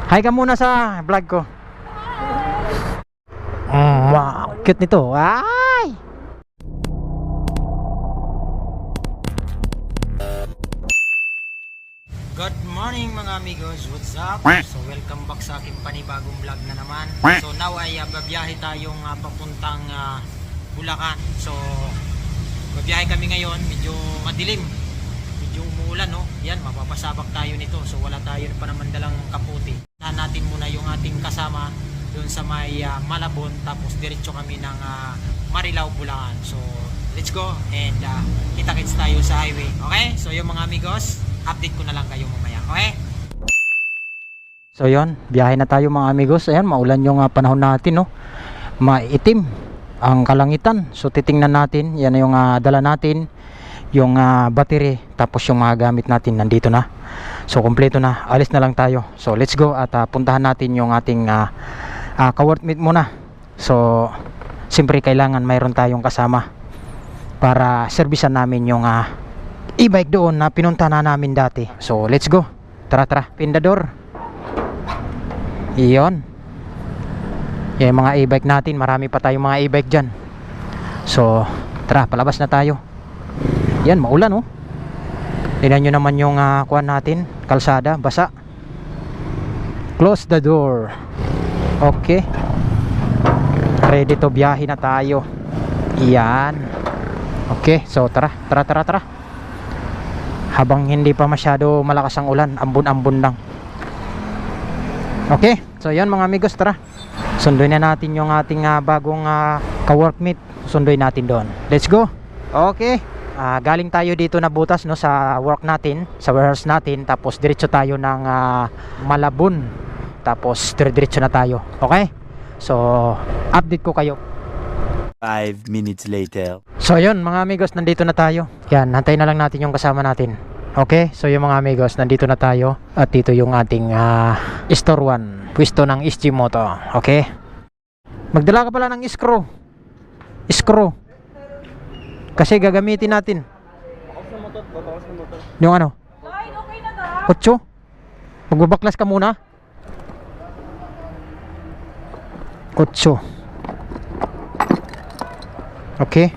Hi ka muna sa vlog ko. Wow, cute nito. Ay! Good morning mga amigos, what's up? So welcome back sa aking panibagong vlog na naman. So now ay babiyahe tayong papuntang Bulacan. So babiyahe kami ngayon, medyo madilim, medyo umuulan, no? Yan, mapapasabak tayo nito. So wala tayo pa naman dalang kaputi. Natin muna yung ating kasama doon sa may Malabon, tapos diretso kami ng Marilao, Bulacan. So let's go and kita-kits tayo sa highway. Okay? So yung mga amigos, update ko na lang kayo mamaya. Okay? So yon, biyahe na tayo mga amigos. Ayan, maulan yung panahon natin, no? Maitim ang kalangitan. So titingnan natin, yan yung dala natin, yung battery, tapos yung mga gamit natin nandito na. So kompleto na, alis na lang tayo. So let's go at puntahan natin yung ating ka-workmate muna. So siyempre kailangan mayroon tayong kasama para servisan namin yung e-bike doon na pinunta na namin dati. So let's go, tara tara, pindador. Iyon, yung mga e-bike natin, marami pa tayong mga e-bike dyan. So tara, palabas na tayo. Yan, maulan, oh. Tingnan nyo naman yung kuwan natin, kalsada, basa. Close the door. Okay, ready to biyahe na tayo. Yan. Okay, so tara, tara. Habang hindi pa masyado malakas ang ulan, ambon-ambon lang. Okay, so yan mga amigos, tara. Sunduin na natin yung ating bagong ka-workmate. Sunduin natin doon. Let's go. Okay. Galing tayo dito na butas, no, sa work natin, sa warehouse natin, tapos diretso tayo ng Malabon, tapos diretso na tayo. Okay, so update ko kayo 5 minutes later. So yun mga amigos, nandito na tayo. Yan, hantayin na lang natin yung kasama natin. Okay, so yung mga amigos, nandito na tayo. At dito yung ating Store 1, pwesto ng SG Moto. Okay, magdala ka pala ng screw kasi gagamitin natin yung ano, 8. Magbabaklas ka muna. 8. Okay.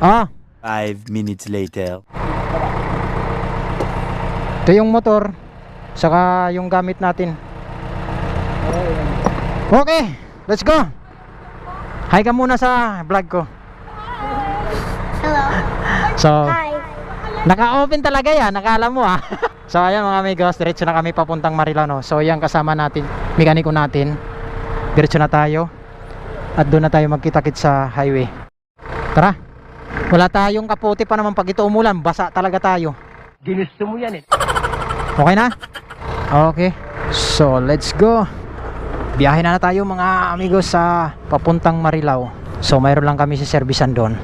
5 minutes later. Ito yung motor, saka yung gamit natin. Okay, let's go. Hi ka muna sa vlog ko. Hello. So, Hi. naka-open talaga yan, nakala mo So ayan mga amigos, diretso na kami papuntang Marilao, no? So yan, kasama natin, mekaniko natin. Diretso na tayo at doon na tayo magkita-kit sa highway. Tara. Wala tayong kaputi pa naman pag ito umulan, basa talaga tayo. Ginusto mo yan eh. Okay na? Okay. So let's go. Biyahe na tayo mga amigos sa papuntang Marilao. So mayroon lang kami si servisan doon.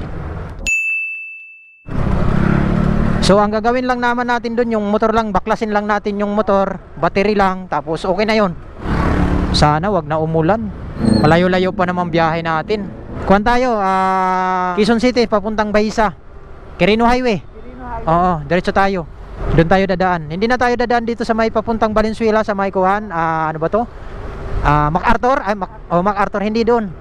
So ang gagawin lang naman natin doon, yung motor lang, baklasin lang natin yung motor, battery lang, tapos okay na yon. Sana wag na umulan. Malayo-layo pa naman biyahe natin. Kuhan tayo, Quezon City papuntang Bahisa, Quirino Highway. Oo, diretso tayo. Doon tayo dadaan. Hindi na tayo dadaan dito sa may papuntang Valenzuela, sa may kuhan, ano ba to? MacArthur, MacArthur, hindi doon.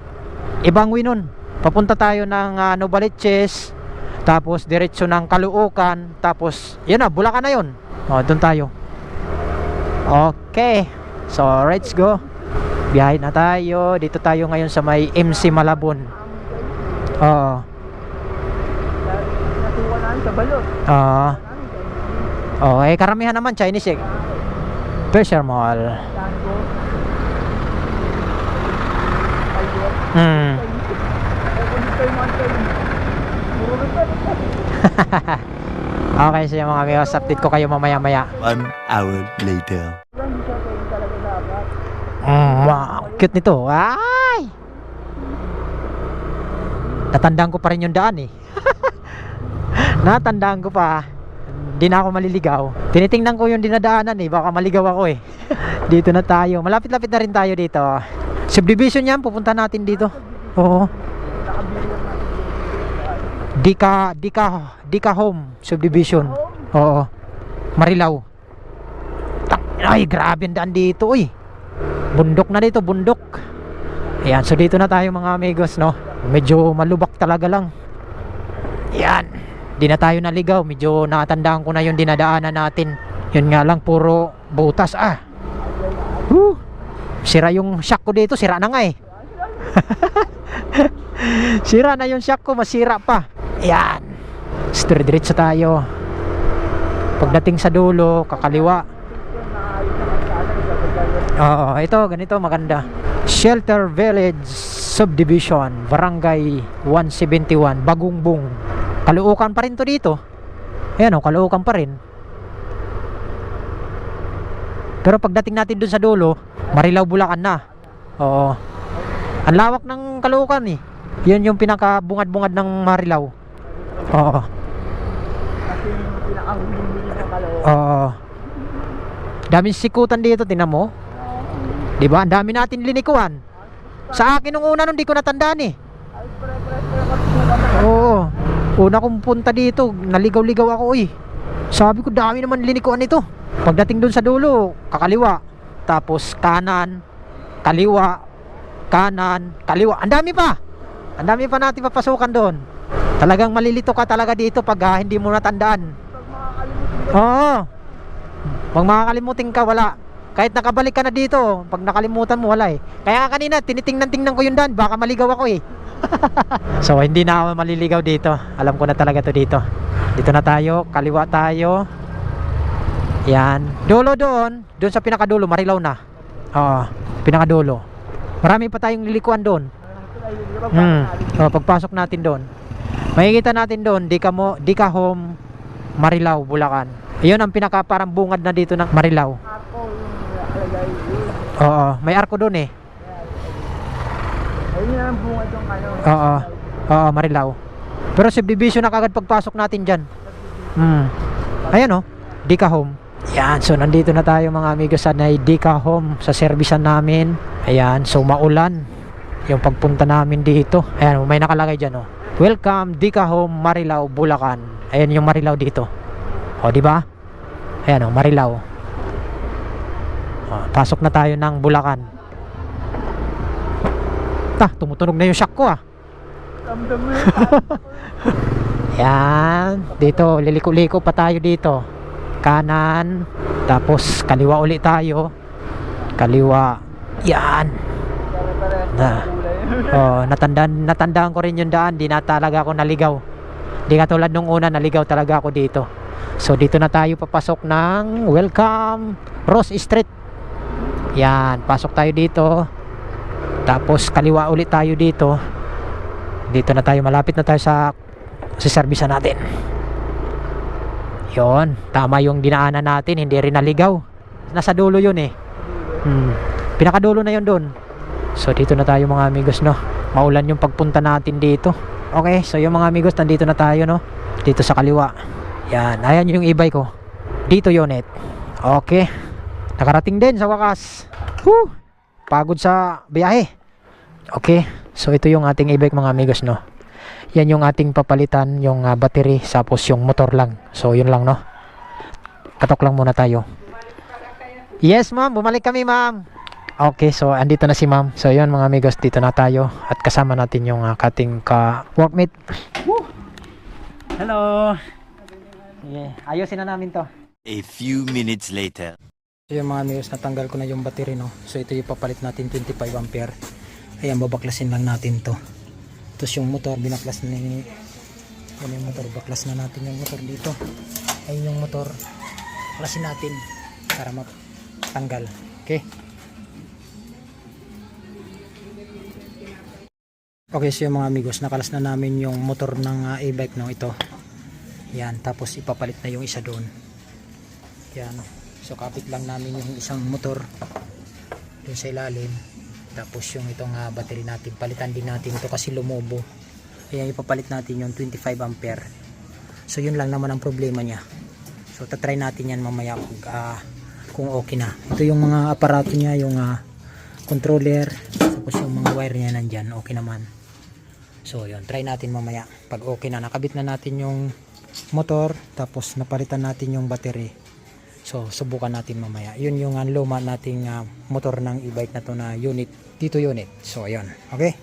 Ibang way nun. Papunta tayo ng Novaliches, tapos diretso ng Caloocan, tapos yun na, Bulacan na yun. Doon tayo. Okay, so let's go. Biyahe na tayo. Dito tayo ngayon sa may MC Malabon. Okay, karamihan naman Chinese eh. Pressure Mall. Okay, so yung mga amigos, update ko kayo mamaya-maya. 1 hour later. Wow, cute nito. Ay! Natandaan ko pa rin yung daan eh. Natandaan ko pa. Hindi na ako maliligaw. Tinitingnan ko yung dinadaanan eh, baka maligaw ako eh. Dito na tayo. Malapit-lapit na rin tayo dito. Subdivision yan, pupunta natin dito. Oo. Dika Home Subdivision. Oo. Marilao. Ay, grabe ang daan dito, uy. Bundok na dito, bundok. Ayan, so dito na tayo mga amigos, no. Medyo malubak talaga lang. Ayan, di na tayo naligaw. Medyo nakatandaan ko na yung dinadaanan natin. Yun nga lang, puro butas Sira yung shock ko dito, sira na nga eh. Sira na yung shock ko, masira pa. Ayan, diretso tayo. Pagdating sa dulo, kakaliwa. Oo, ito, ganito, maganda. Shelter Village Subdivision, Barangay 171, Bagungbong. Caloocan pa rin to dito. Ayan o, Caloocan pa rin. Pero pagdating natin dun sa dulo, Marilao, Bulacan na. Oo. Ang lawak ng Caloocan eh. Yun yung pinaka-bungad-bungad ng Marilao. Oo. Oo. Daming sikutan dito, tinan mo. Diba? Ang dami natin linikuan. Sa akin nung una, nung di ko natandaan eh. Oo. Una kong punta dito, naligaw-ligaw ako eh. Sabi ko, dami naman linikuan ito. Pagdating dun sa dulo, kakaliwa. Tapos kanan, kaliwa, kanan, kaliwa. Ang dami pa. Ang dami pa natin papasukan doon. Talagang malilito ka talaga dito pag hindi mo natandaan. Oo. Pag makakalimutin ka, wala. Kahit nakabalik ka na dito, pag nakalimutan mo, wala eh. Kaya kanina, tinitingnan-tingnan ko yung daan. Baka maligaw ako eh. So, hindi na ako maliligaw dito. Alam ko na talaga to dito. Dito na tayo, kaliwa tayo. Yan. Dulo doon sa pinakadulo, Marilao na. Oo, pinakadulo. Marami pa tayong lilikuan doon. Pagpasok natin doon, makikita natin doon, Dika Home, Marilao, Bulacan. Iyon ang pinaka parang bungad na dito ng Marilao. Oo, may arko doon eh. Ayun ang bungad yung ano. Oo, Marilao. Pero subdivision na kagad pagpasok natin dyan. Ayan o, Dika Home. Ayan, so nandito na tayo mga amigos sa Dika Home, sa servisan namin. Ayan, so maulan yung pagpunta namin dito. Ayan, may nakalagay dyan o. Welcome Dika Home, Marilao, Bulacan. Ayan yung Marilao dito. O, di ba? Ayan o, Marilao. O, pasok na tayo ng Bulacan. Tumutunog na yung shock ko Damdam mo yun. Ayan, dito, liliko-liko pa tayo dito. Kanan, tapos kaliwa ulit tayo. Kaliwa. Yan. Natandaan ko rin yung daan. Di na talaga ako naligaw. Di katulad nung una, naligaw talaga ako dito. So dito na tayo papasok ng Welcome Ross Street. Yan, pasok tayo dito. Tapos kaliwa ulit tayo dito. Dito na tayo, malapit na tayo sa servisa natin. Yon, tama yung dinaanan natin, hindi rin naligaw. Nasa dulo yun eh. Pinakadulo na yun doon. So dito na tayo mga amigos, no. Maulan yung pagpunta natin dito. Okay, so yung mga amigos, nandito na tayo, no. Dito sa kaliwa. Yan, ayan yung e-bike ko. Dito unit. Okay. Nakarating din sa wakas. Pagod sa biyahe. Okay, so ito yung ating e-bike mga amigos, no. Yan yung ating papalitan, yung battery, tapos yung motor lang. So yun lang, no. Katok lang muna tayo. Yes ma'am, bumalik kami ma'am. Okay, so andito na si ma'am. So yun mga amigos, dito na tayo. At kasama natin yung ating workmate. Hello. Yeah, ayusin na namin to. A few minutes later. So yung mga amigos, natanggal ko na yung battery, no. So ito yung papalit natin, 25 ampere. Ayan, babaklasin lang natin to. Tapos yung motor, binaklas na yung motor, baklas na natin yung motor dito. Ayun yung motor, baklasin natin para matanggal. Okay. Okay, so yung mga amigos, nakalas na namin yung motor ng e-bike, no, ito. Yan, tapos ipapalit na yung isa doon. Yan. So kapit lang namin yung isang motor dun sa ilalim. Tapos yung itong battery natin, palitan din natin ito kasi lumobo. Ayan, ipapalit natin yung 25 ampere. So yun lang naman ang problema niya. So tatry natin yan mamaya kung okay na. Ito yung mga aparato niya, yung controller, tapos yung mga wire niya nandyan, okay naman. So yun, try natin mamaya. Pag okay na, nakabit na natin yung motor, tapos napalitan natin yung battery. So subukan natin mamaya. Yun yung luma nating motor ng e-bike na to na unit, Tito unit. So ayun, okay.